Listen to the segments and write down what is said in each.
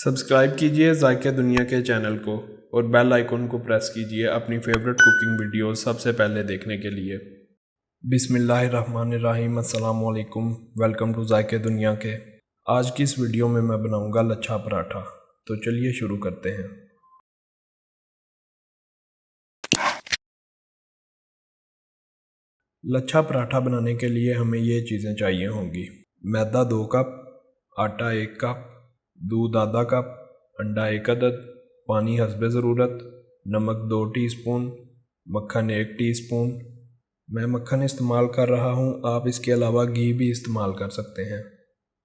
Subscribe कीजिए जायके दुनिया के चैनल को और बेल आइकन को प्रेस कीजिए अपनी फेवरेट कुकिंग वीडियो सबसे पहले देखने के लिए। बिस्मिल्लाहिर्रहमानिर्रहीम, अस्सलाम वालेकुम, वेलकम टू जायके दुनिया के। आज की इस वीडियो में मैं बनाऊंगा लच्छा पराठा। तो चलिए शुरू करते हैं। लच्छा पराठा बनाने के लिए हमें ये चीज़ें चाहिए होंगी: मैदा 2 कप, आटा 1 कप, दूध आधा कप, अंडा 1 अदद, पानी हस्बे ज़रूरत, नमक 2 टीस्पून, मक्खन 1 टीस्पून। मैं मक्खन इस्तेमाल कर रहा हूँ, आप इसके अलावा घी भी इस्तेमाल कर सकते हैं।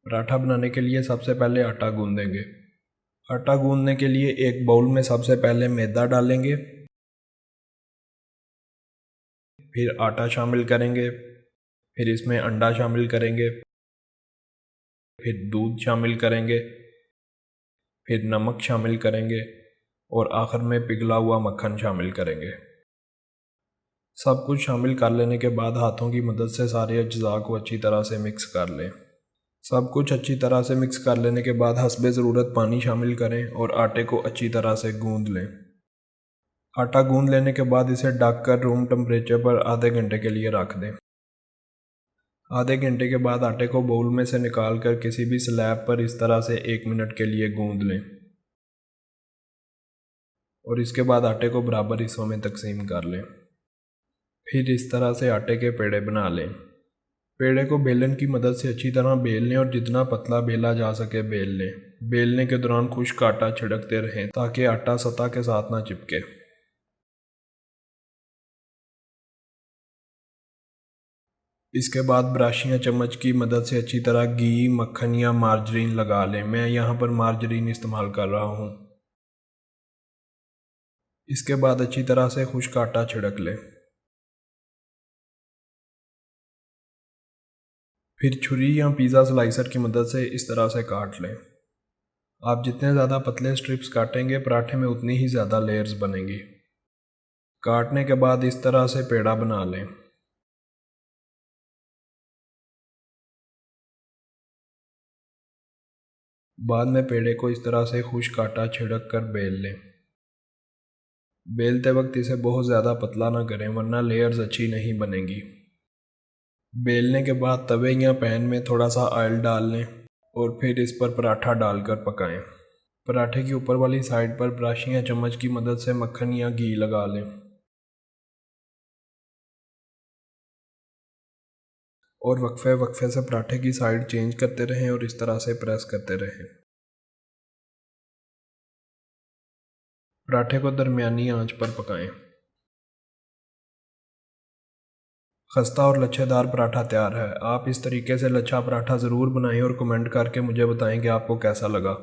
पराठा बनाने के लिए सबसे पहले आटा गूंदेंगे। आटा गूंदने के लिए एक बाउल में सबसे पहले मैदा डालेंगे, फिर आटा शामिल करेंगे, फिर इसमें अंडा शामिल करेंगे, फिर दूध शामिल करेंगे, फिर नमक शामिल करेंगे और आखिर में पिघला हुआ मक्खन शामिल करेंगे। सब कुछ शामिल कर लेने के बाद हाथों की मदद से सारे अज्जा को अच्छी तरह से मिक्स कर लें। सब कुछ अच्छी तरह से मिक्स कर लेने के बाद हस्बे ज़रूरत पानी शामिल करें और आटे को अच्छी तरह से गूंद लें। आटा गूंद लेने के बाद इसे ढककर रूम टेम्परेचर पर आधे घंटे के लिए रख दें। आधे घंटे के बाद आटे को बाउल में से निकाल कर किसी भी स्लैब पर इस तरह से 1 मिनट के लिए गूंद लें और इसके बाद आटे को बराबर हिस्सों में तकसीम कर लें। फिर इस तरह से आटे के पेड़े बना लें। पेड़े को बेलन की मदद से अच्छी तरह बेल लें और जितना पतला बेला जा सके बेल लें। बेलने के दौरान खुश्क आटा छिड़कते रहें ताकि आटा सतह के साथ ना चिपके। इसके बाद ब्रश या चम्मच की मदद से अच्छी तरह घी, मक्खन या मार्जरीन लगा लें। मैं यहाँ पर मार्जरीन इस्तेमाल कर रहा हूँ। इसके बाद अच्छी तरह से खुश्क आटा छिड़क लें। फिर छुरी या पिज़्ज़ा स्लाइसर की मदद से इस तरह से काट लें। आप जितने ज़्यादा पतले स्ट्रिप्स काटेंगे पराठे में उतनी ही ज़्यादा लेयर्स बनेंगी। काटने के बाद इस तरह से पेड़ा बना लें। बाद में पेड़े को इस तरह से खुश्क आटा छिड़क कर बेल लें। बेलते वक्त इसे बहुत ज़्यादा पतला ना करें वरना लेयर्स अच्छी नहीं बनेंगी। बेलने के बाद तवे या पैन में थोड़ा सा ऑयल डाल लें और फिर इस पर पराठा डालकर पकाएं। पराठे की ऊपर वाली साइड पर ब्रश या चम्मच की मदद से मक्खन या घी लगा लें और वक्फे वक्फे से पराठे की साइड चेंज करते रहें और इस तरह से प्रेस करते रहें। पराठे को दरमियानी आंच पर पकाएं। खस्ता और लच्छेदार पराठा तैयार है। आप इस तरीके से लच्छा पराठा ज़रूर बनाएं और कमेंट करके मुझे बताएं कि आपको कैसा लगा।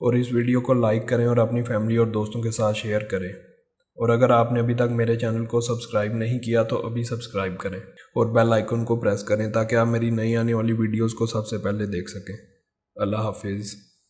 और इस वीडियो को लाइक करें और अपनी फैमिली और दोस्तों के साथ शेयर करें। और अगर आपने अभी तक मेरे चैनल को सब्सक्राइब नहीं किया तो अभी सब्सक्राइब करें और बेल आइकन को प्रेस करें ताकि आप मेरी नई आने वाली वीडियोज़ को सबसे पहले देख सकें। अल्लाह हाफिज़।